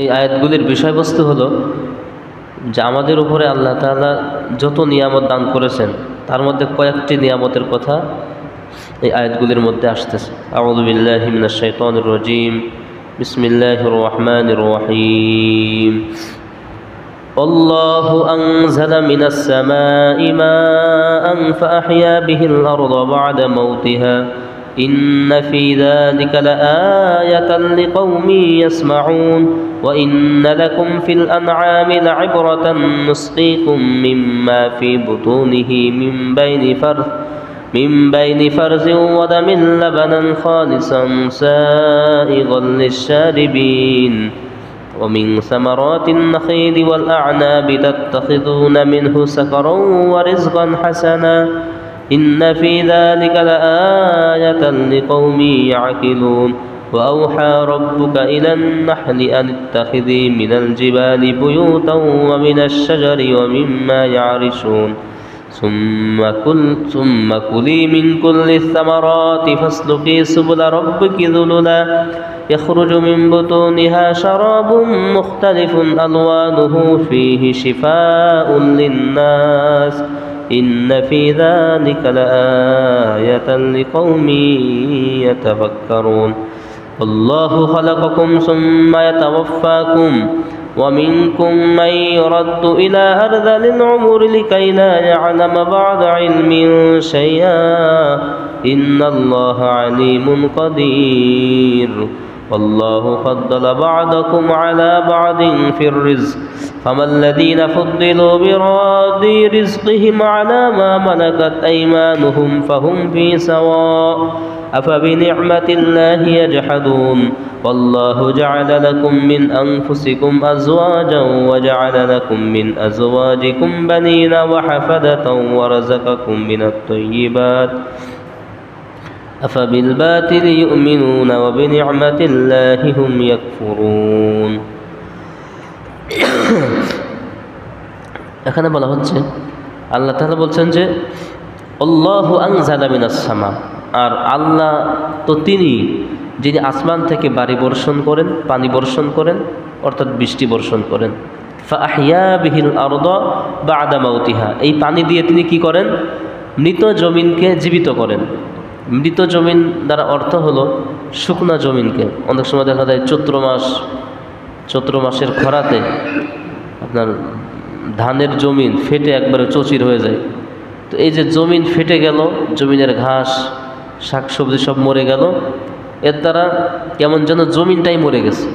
এই আয়াতগুলির বিষয়বস্তু হলো যে আমাদের উপরে আল্লাহ তাআলা যত নিয়ামত দান করেছেন তার মধ্যে কয়েকটি নিয়ামতের কথা এই আয়াতগুলির মধ্যে আসতেছে। আউযু বিল্লাহি মিনাশ শাইতানির রাজীম, বিসমিল্লাহির রহমানির রহিম। আল্লাহু আনজালা মিনাস সামাই মাআন ফাআহইয়া বিহিল আরদা বা'দা মাউতিহা إن في ذلك لآية لقوم يسمعون وإن لكم في الأنعام لعبرة نسقيكم مما في بطونه من بين فرث ودم لبنا خالصا سائغا للشاربين ومن ثمرات النخيل والأعناب تتخذون منه سكرا ورزقا حسنا إن في ذلك لآية لقوم يعقلون وأوحى ربك إلى النحل أن اتخذي من الجبال بيوتا ومن الشجر ومما يعرشون ثم كلي من كل الثمرات فاسلكي سبل ربك ذللا يخرج من بطونها شراب مختلف ألوانه فيه شفاء للناس إن في ذلك لآية لقوم يتفكرون والله خلقكم ثم يتوفاكم ومنكم من يرد إلى أرذل العمر لكي لا يعلم بعد علم شيئا إن الله عليم قدير والله فضل بعضكم على بعض في الرزق فما الذين فضلوا براد رزقهم على ما ملكت أيمانهم فهم في سواء أفبنعمة الله يجحدون والله جعل لكم من أنفسكم أزواجا وجعل لكم من أزواجكم بنين وحفدة ورزقكم من الطيبات أفبالباطل يؤمنون وبنعمة الله هم يكفرون এখানে বলা হচ্ছে আল্লাহ তাআলা বলছেন যে আল্লাহু আনজালা মিনাস সামা, আর আল্লাহ তো তিনি যিনি আসমান থেকে বাড়ি বর্ষণ করেন, পানি বর্ষণ করেন, অর্থাৎ বৃষ্টি বর্ষণ করেন। ফাআহইয়া বিহিল আরদা বা'দা মাউতিহা, এই পানি দিয়ে তিনি কি করেন? মৃত জমিনকে জীবিত করেন। মৃত জমিন দ্বারা অর্থ হলো শুকনা জমিনকে। অনেক সময় দেখা যায় চৈত্র মাসের খরাতে আপনার ধানের জমিন ফেটে একবারে চচির হয়ে যায়। তো এই যে জমিন ফেটে গেল, জমিনের ঘাস শাকসবজি সব মরে গেল, এর দ্বারা কেমন যেন জমিনটাই মরে গেছে।